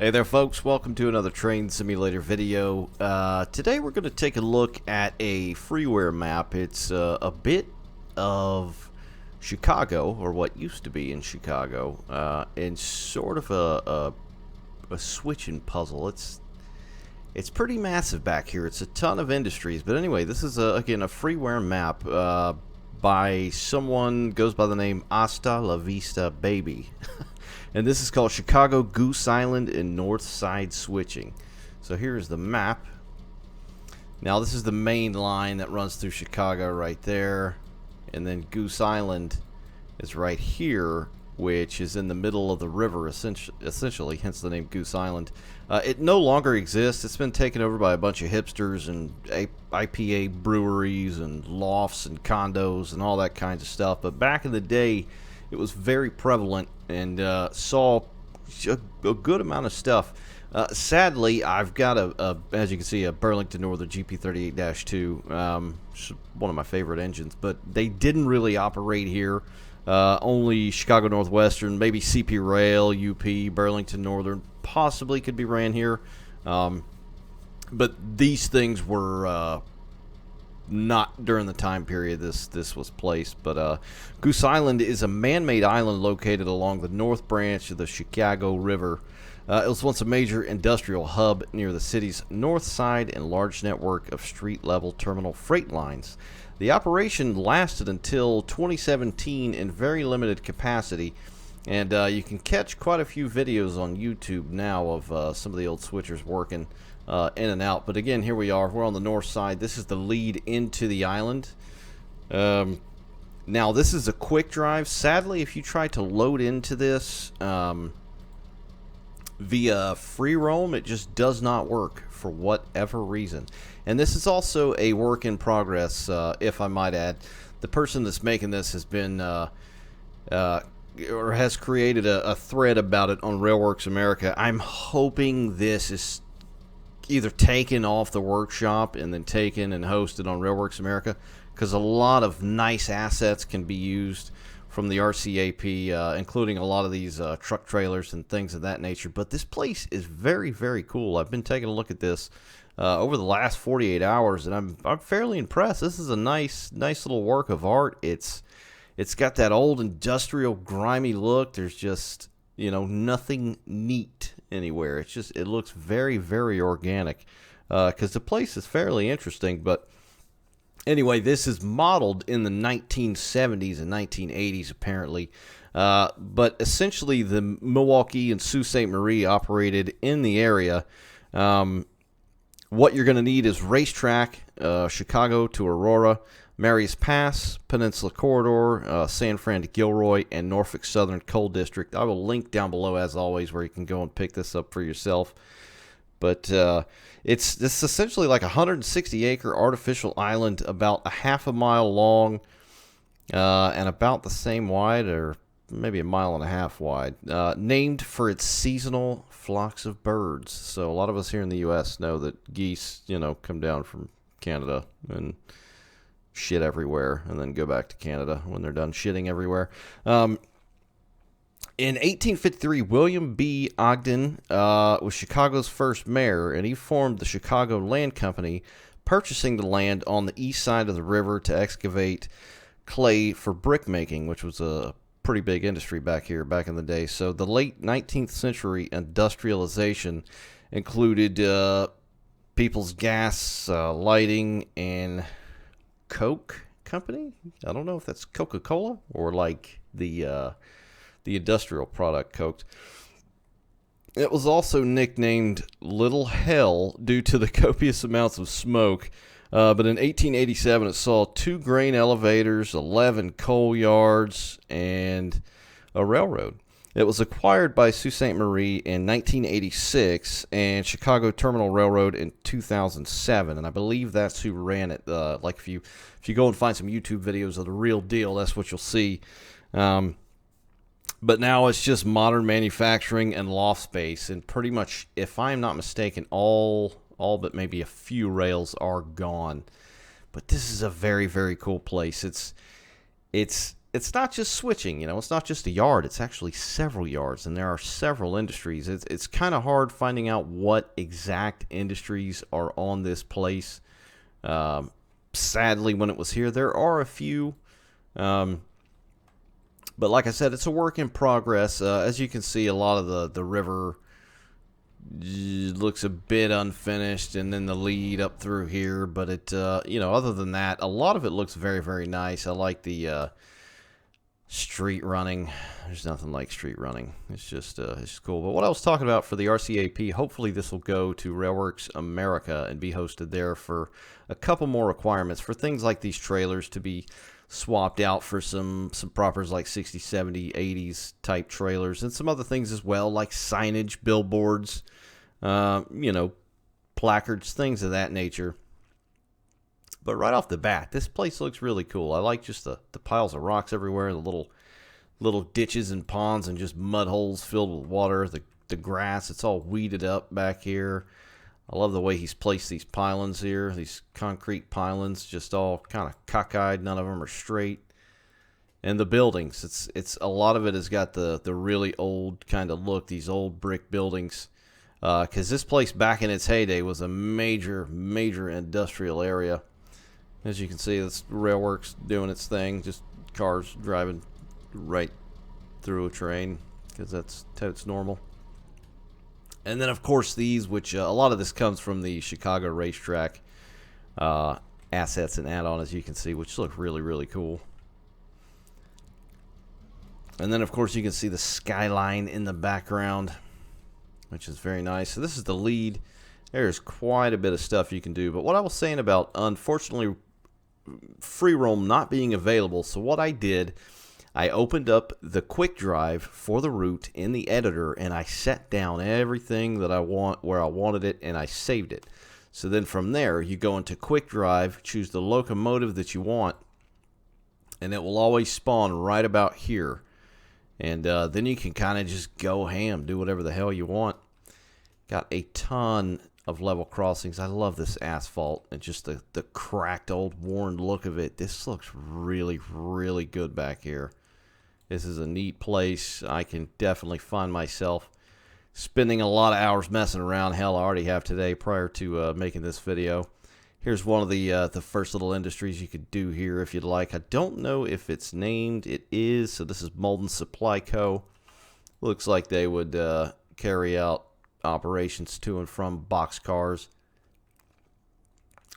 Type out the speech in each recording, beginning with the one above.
Hey there folks, welcome to another train simulator video. Today we're going to take a look at a freeware map. It's a bit of Chicago, or what used to be in Chicago, and sort of a switching puzzle. It's pretty massive back here. It's a ton of industries, but anyway, this is again a freeware map by someone goes by the name Hasta La Vista Baby. And this is called Chicago, Goose Island, and North Side Switching. So here's the map. Now this is the main line that runs through Chicago right there. And then Goose Island is right here, which is in the middle of the river, essentially, hence the name Goose Island. It no longer exists. It's been taken over by a bunch of hipsters and IPA breweries and lofts and condos and all that kinds of stuff. But back in the day, it was very prevalent and saw a good amount of stuff. Sadly, I've got as you can see, a Burlington Northern GP38-2, one of my favorite engines, but they didn't really operate here. Only Chicago Northwestern, maybe CP Rail, UP, Burlington Northern possibly could be ran here. But these things were not during the time period this was placed. But Goose Island is a man-made island located along the north branch of the Chicago River. It was once a major industrial hub near the city's north side and large network of street-level terminal freight lines. The operation lasted until 2017 in very limited capacity, and you can catch quite a few videos on YouTube now of some of the old switchers working in and out. But again, here we are. We're on the north side. This is the lead into the island. Now, this is a quick drive. Sadly, if you try to load into this via free roam, it just does not work for whatever reason. And this is also a work in progress, if I might add. The person that's making this has been or has created a thread about it on Railworks America. I'm hoping this is either taken off the workshop and then taken and hosted on Railworks America, because a lot of nice assets can be used from the RCAP, including a lot of these truck trailers and things of that nature. But this place is very, very cool. I've been taking a look at this over the last 48 hours, and I'm fairly impressed. This is a nice little work of art. It's got that old industrial grimy look. There's just, nothing neat anywhere. It looks very, very organic, because the place is fairly interesting. But anyway, this is modeled in the 1970s and 1980s, apparently. But essentially, the Milwaukee and Sault Ste. Marie operated in the area. What you're going to need is racetrack, Chicago to Aurora, Marius Pass, Peninsula Corridor, San Fran to Gilroy, and Norfolk Southern Coal District. I will link down below, as always, where you can go and pick this up for yourself. But it's essentially like a 160-acre artificial island, about a half a mile long and about the same wide, or maybe a mile and a half wide, named for its seasonal flocks of birds. So a lot of us here in the U.S. know that geese, come down from Canada and shit everywhere and then go back to Canada when they're done shitting everywhere. In 1853, William B. Ogden was Chicago's first mayor, and he formed the Chicago Land Company, purchasing the land on the east side of the river to excavate clay for brick making, which was a pretty big industry back in the day. So the late 19th century industrialization included People's Gas, lighting, and Coke Company. I don't know if that's Coca-Cola or like the industrial product Coke. It was also nicknamed Little Hell due to the copious amounts of smoke. But in 1887, it saw 2 grain elevators, 11 coal yards, and a railroad. It was acquired by Sault Ste. Marie in 1986 and Chicago Terminal Railroad in 2007, and I believe that's who ran it. Like if you go and find some YouTube videos of the real deal, that's what you'll see. But now it's just modern manufacturing and loft space, and pretty much, if I'm not mistaken, all but maybe a few rails are gone. But this is a very, very cool place. It's it's not just switching, you know, it's not just a yard, it's actually several yards, and there are several industries. It's kind of hard finding out what exact industries are on this place. Sadly, when it was here, there are a few, but like I said, it's a work in progress. As you can see, a lot of the river looks a bit unfinished, and then the lead up through here, but it, you know, other than that, a lot of it looks very, very nice. I like the street running. There's nothing like street running. It's just cool. But what I was talking about for the RCAP, hopefully this will go to Railworks America and be hosted there for a couple more requirements for things like these trailers to be swapped out for some propers like 60s, 70s, 80s type trailers, and some other things as well, like signage, billboards, you know, placards, things of that nature. But right off the bat, this place looks really cool. I like just the piles of rocks everywhere, the little ditches and ponds and just mud holes filled with water. The grass, it's all weeded up back here. I love the way he's placed these pylons here, these concrete pylons, just all kind of cockeyed. None of them are straight. And the buildings, it's a lot of it has got the really old kind of look, these old brick buildings. Because this place back in its heyday was a major industrial area. As you can see, this railworks doing its thing, just cars driving right through a train, because that's totes normal. And then, of course, these, which a lot of this comes from the Chicago racetrack assets and add-on, as you can see, which look really cool. And then, of course, you can see the skyline in the background, which is very nice. So this is the lead. There's quite a bit of stuff you can do. But what I was saying about, unfortunately, free roam not being available, so what I did, I opened up the quick drive for the route in the editor, and I set down everything that I want where I wanted it, and I saved it. So then from there, you go into quick drive, choose the locomotive that you want, and it will always spawn right about here. And then you can kind of just go ham, do whatever the hell you want. Got a ton of level crossings. I love this asphalt and just the cracked old worn look of it. This looks really good back here. This is a neat place. I can definitely find myself spending a lot of hours messing around. Hell, I already have today prior to making this video. Here's one of the first little industries you could do here if you'd like. I don't know if it's named. It is. So this is Molden Supply Co. Looks like they would carry out operations to and from boxcars.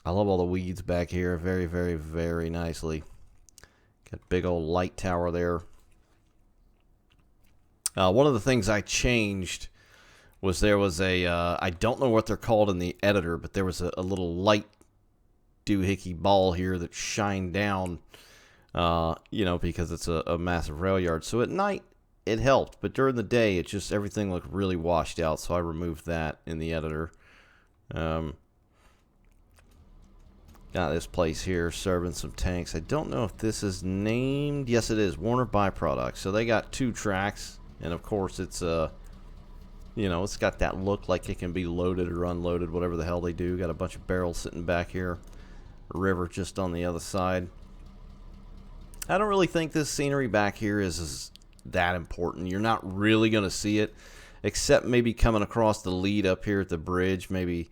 I love all the weeds back here. Very nicely. Got a big old light tower there. One of the things I changed was there was a, I don't know what they're called in the editor, but there was a little light doohickey ball here that shined down, you know, because it's a massive rail yard. So at night, it helped, but during the day, it just, everything looked really washed out, so I removed that in the editor. Got this place here serving some tanks. I don't know if this is named. Yes, it is. Warner Byproducts. So they got 2 tracks, and of course it's you know, it's got that look like it can be loaded or unloaded, whatever the hell they do. Got a bunch of barrels sitting back here. A river just on the other side. I don't really think this scenery back here is that important. You're not really going to see it, except maybe coming across the lead up here at the bridge. Maybe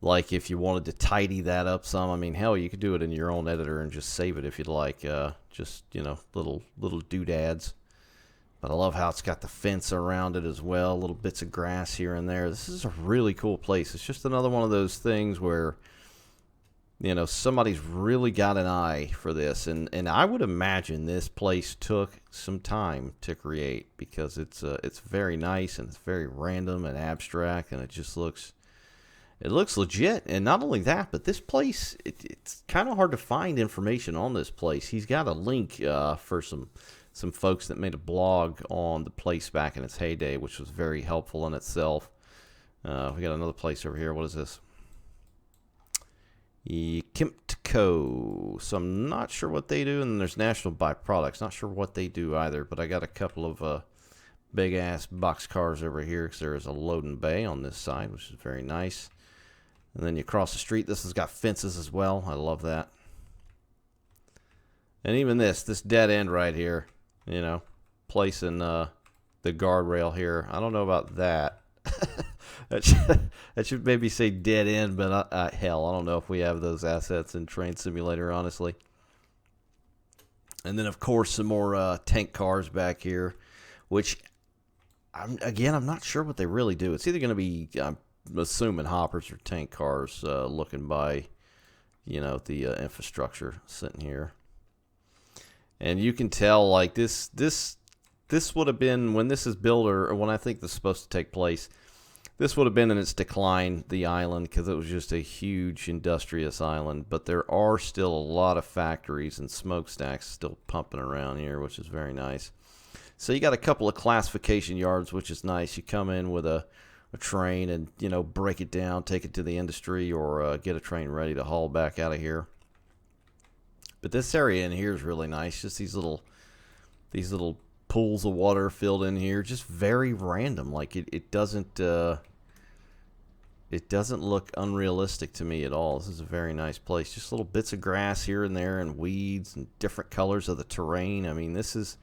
like if you wanted to tidy that up some. I mean, hell, you could do it in your own editor and just save it if you'd like. Just, you know, little doodads. But I love how it's got the fence around it as well. Little bits of grass here and there. This is a really cool place. It's just another one of those things where, you know, somebody's really got an eye for this. And I would imagine this place took some time to create, because it's very nice and it's very random and abstract, and it just looks, it looks legit. And not only that, but this place, it's kind of hard to find information on this place. He's got a link for some folks that made a blog on the place back in its heyday, which was very helpful in itself. We got another place over here. What is this? Kimtco. So I'm not sure what they do. And then there's National Byproducts. Not sure what they do either, but I got a couple of big-ass box cars over here, because there is a loading bay on this side, which is very nice. And then you cross the street. This has got fences as well. I love that. And even this dead end right here, you know, placing the guardrail here. I don't know about that. That should maybe say dead end, but hell, I don't know if we have those assets in Train Simulator, honestly. And then, of course, some more tank cars back here, which, I'm not sure what they really do. It's either going to be, I'm assuming, hoppers or tank cars looking by, you know, the infrastructure sitting here. And you can tell, like, this would have been, when this is built, or when I think this is supposed to take place, this would have been in its decline, the island, because it was just a huge industrious island. But there are still a lot of factories and smokestacks still pumping around here, which is very nice. So you got a couple of classification yards, which is nice. You come in with a train and, you know, break it down, take it to the industry, or get a train ready to haul back out of here. But this area in here is really nice. Just these little pools of water filled in here, just very random. Like it doesn't look unrealistic to me at all. This is a very nice place. Just little bits of grass here and there, and weeds, and different colors of the terrain. I mean, this is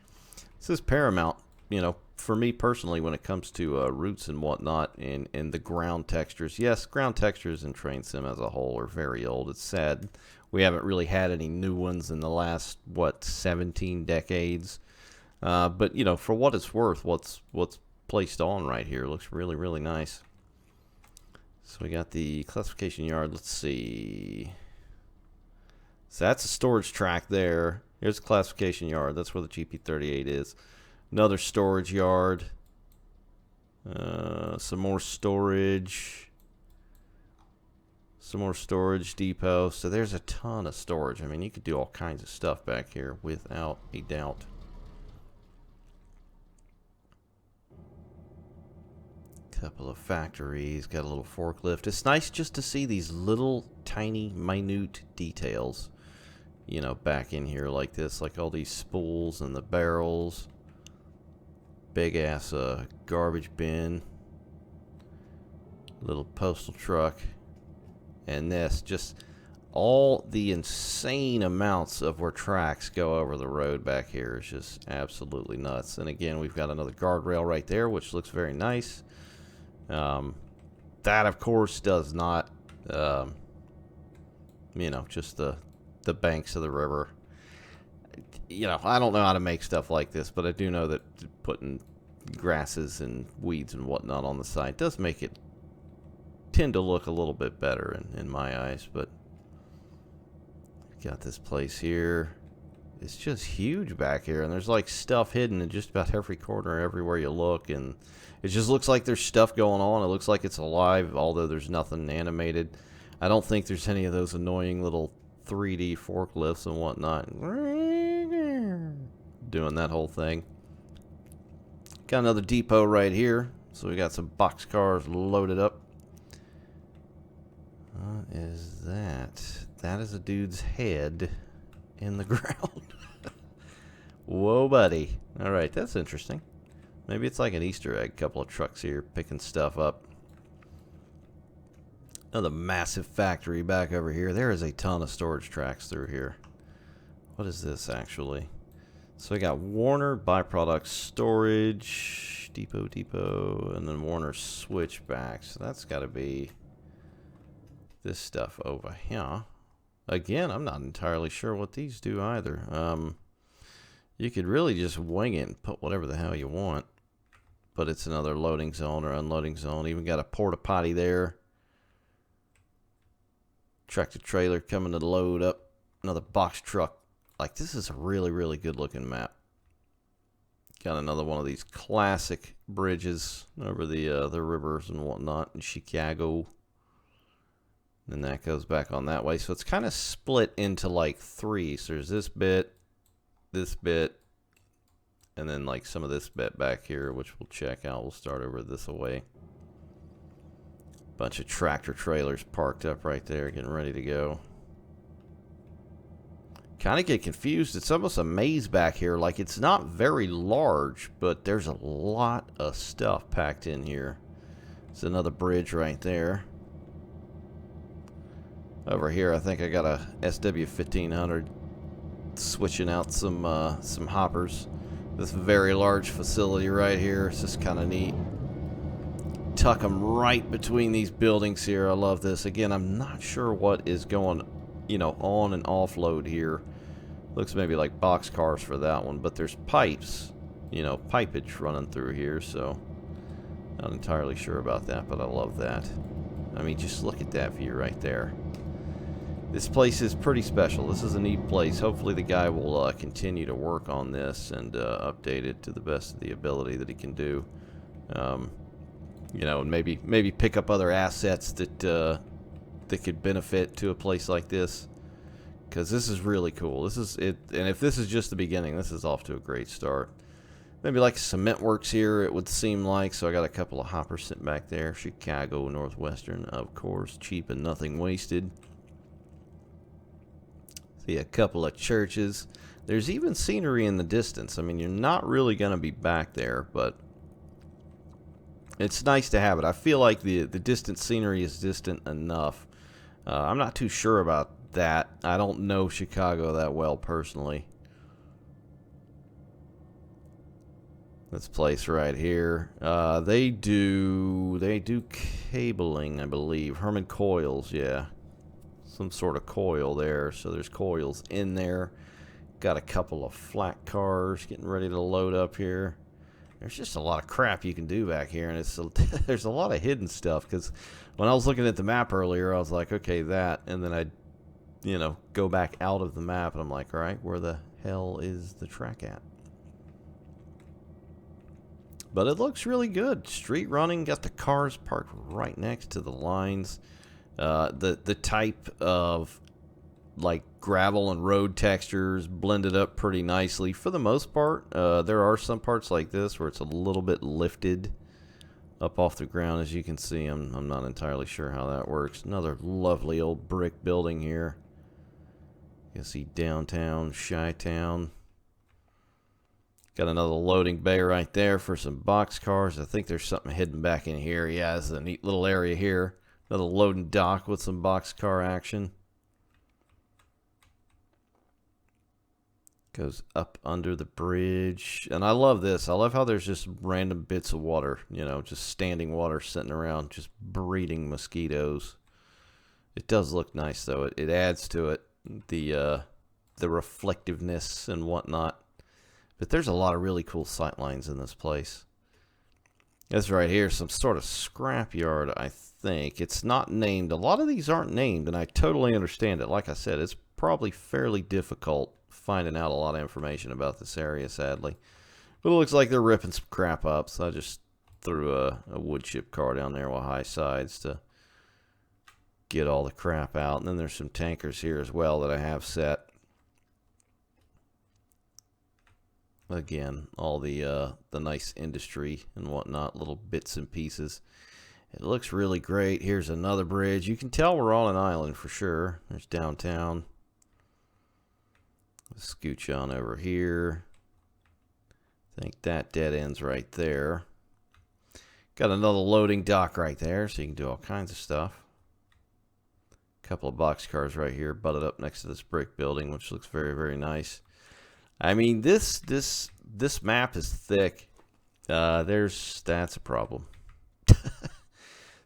paramount, you know, for me personally when it comes to roots and whatnot, and the ground textures. Yes, ground textures in Train Sim as a whole are very old. It's sad we haven't really had any new ones in the last 17 decades. But, you know, for what it's worth, what's placed on right here looks really, really nice. So we got the classification yard. Let's see. So that's a storage track there. Here's the classification yard. That's where the GP38 is. Another storage yard. Some more storage. Some more storage depot. So there's a ton of storage. I mean, you could do all kinds of stuff back here without a doubt. Couple of factories, got a little forklift. It's nice just to see these little tiny minute details, you know, back in here like this, like all these spools and the barrels. Big ass garbage bin, little postal truck, and this, just all the insane amounts of where tracks go over the road back here is just absolutely nuts. And again, we've got another guardrail right there, which looks very nice. That, of course, does not, you know, just the banks of the river. You know, I don't know how to make stuff like this, but I do know that putting grasses and weeds and whatnot on the side does make it tend to look a little bit better in my eyes. But got this place here. It's just huge back here, and there's like stuff hidden in just about every corner everywhere you look, and it just looks like there's stuff going on. It looks like it's alive, although there's nothing animated. I don't think there's any of those annoying little 3D forklifts and whatnot doing that whole thing. Got another depot right here, so we got some box cars loaded up. What is that? That is a dude's head in the ground. Whoa, buddy. Alright, that's interesting. Maybe it's like an Easter egg. Couple of trucks here picking stuff up. Another massive factory back over here. There is a ton of storage tracks through here. What is this actually? So we got Warner byproduct storage, depot, and then Warner switchback. So that's got to be this stuff over here. Again, I'm not entirely sure what these do either. You could really just wing it and put whatever the hell you want. But it's another loading zone or unloading zone. Even got a porta potty there. Tractor trailer coming to load up. Another box truck. Like, this is a really, really good looking map. Got another one of these classic bridges over the rivers and whatnot in Chicago. And that goes back on that way. So it's kind of split into like three. So there's this bit, and then like some of this bit back here, which we'll check out. We'll start over this way. Bunch of tractor trailers parked up right there, getting ready to go. Kind of get confused. It's almost a maze back here. Like, it's not very large, but there's a lot of stuff packed in here. There's another bridge right there. Over here, I think I got a SW1500 switching out some hoppers. This very large facility right here. It's just kind of neat. Tuck them right between these buildings here. I love this. Again, I'm not sure what is going, you know, on and offload here. Looks maybe like box cars for that one, but there's pipes, you know, pipage running through here, so not entirely sure about that, but I love that. I mean, just look at that view right there. This place is pretty special. This is a neat place. Hopefully the guy will continue to work on this and update it to the best of the ability that he can do. You know, and maybe pick up other assets that that could benefit to a place like this, because this is really cool. This is it, and if this is just the beginning, this is off to a great start. Maybe like cement works here, it would seem like. So I got a couple of hoppers sitting back there. Chicago Northwestern, of course, cheap and nothing wasted. See a couple of churches. There's even scenery in the distance. I mean, you're not really going to be back there, but it's nice to have it. I feel like the distant scenery is distant enough. I'm not too sure about that. I don't know Chicago that well personally. This place right here, they do cabling, I believe. Herman coils, yeah. Some sort of coil there. So there's coils in there. Got a couple of flat cars getting ready to load up here. There's just a lot of crap you can do back here, and there's a lot of hidden stuff, because when I was looking at the map earlier, I was like, okay, that, and then I'd, you know, go back out of the map, and I'm like, all right, where the hell is the track at? But it looks really good. Street running, got the cars parked right next to the lines. The type of like gravel and road textures blended up pretty nicely for the most part. There are some parts like this where it's a little bit lifted up off the ground, as you can see. I'm not entirely sure how that works. Another lovely old brick building here. You can see downtown Chi-Town. Got another loading bay right there for some box cars. I think there's something hidden back in here. Yeah, there's a neat little area here. Another loading dock with some box car action. Goes up under the bridge. And I love this. I love how there's just random bits of water, you know, just standing water sitting around, just breeding mosquitoes. It does look nice, though. It adds to it, the reflectiveness and whatnot. But there's a lot of really cool sight lines in this place. This right here is some sort of scrapyard, I think. It's not named. A lot of these aren't named, and I totally understand it. Like I said, it's probably fairly difficult finding out a lot of information about this area, sadly. But it looks like they're ripping some crap up, so I just threw a wood chip car down there with high sides to get all the crap out. And then there's some tankers here as well that I have set. Again, all the nice industry and whatnot, little bits and pieces. It looks really great. Here's another bridge. You can tell we're on an island for sure. There's downtown. Let's scooch on over here. I think that dead ends right there. Got another loading dock right there, so you can do all kinds of stuff. A couple of box cars right here butted up next to this brick building, which looks very, very nice. I mean, this map is thick. That's a problem.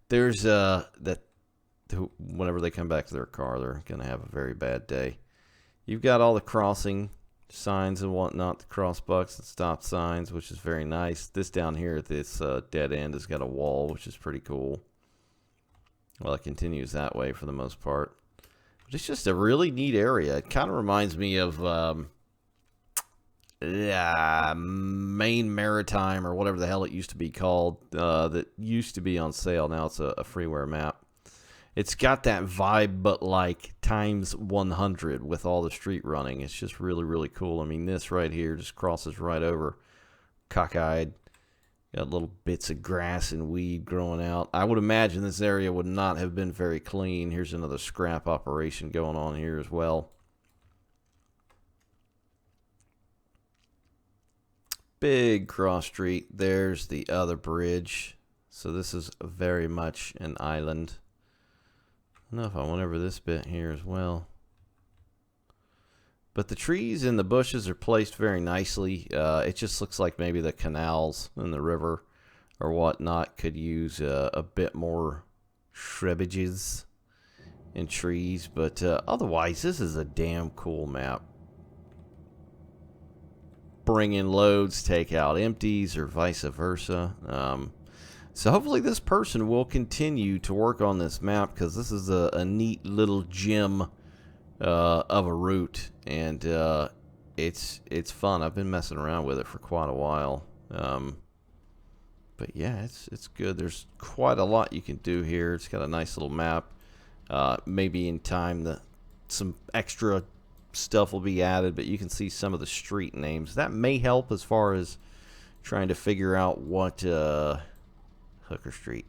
There's that whenever they come back to their car, they're gonna have a very bad day. You've got all the crossing signs and whatnot, the cross bucks and stop signs, which is very nice. This down here at this dead end has got a wall, which is pretty cool. Well, it continues that way for the most part. But it's just a really neat area. It kind of reminds me of Maine Maritime, or whatever the hell it used to be called, that used to be on sale. Now it's a freeware map. It's got that vibe, but like times 100 with all the street running. It's just really, really cool. I mean, this right here just crosses right over. Cockeyed. Got little bits of grass and weed growing out. I would imagine this area would not have been very clean. Here's another scrap operation going on here as well. Big cross street. There's the other bridge. So this is very much an island. I don't know if I went over this bit here as well. But the trees and the bushes are placed very nicely. It just looks like maybe the canals and the river or whatnot could use a bit more shrubbages and trees. But otherwise, this is a damn cool map. Bring in loads, take out empties, or vice versa. So hopefully this person will continue to work on this map, because this is a neat little gem of a route, and it's fun. I've been messing around with it for quite a while. But yeah, it's good. There's quite a lot you can do here. It's got a nice little map. Maybe in time some extra stuff will be added, but you can see some of the street names. That may help as far as trying to figure out what Hooker Street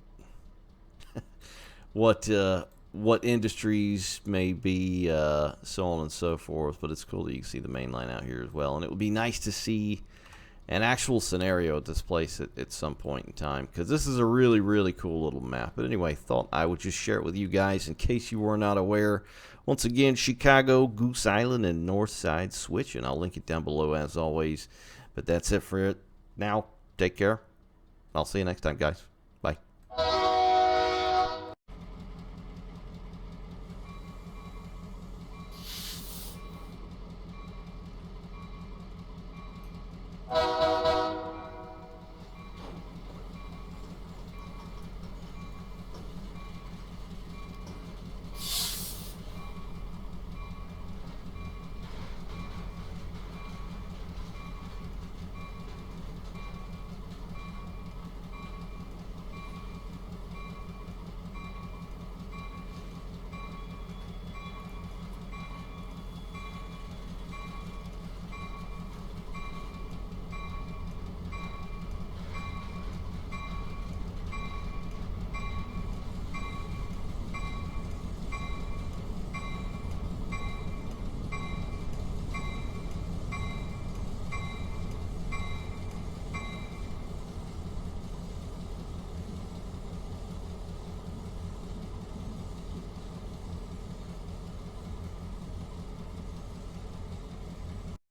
what industries may be, so on and so forth. But it's cool that you can see the main line out here as well, and it would be nice to see an actual scenario at this place at some point in time, because this is a really, really cool little map. But anyway, thought I would just share it with you guys in case you were not aware. Once again, Chicago, Goose Island, and Northside Switch, and I'll link it down below as always. But that's it for it now. Take care. I'll see you next time, guys.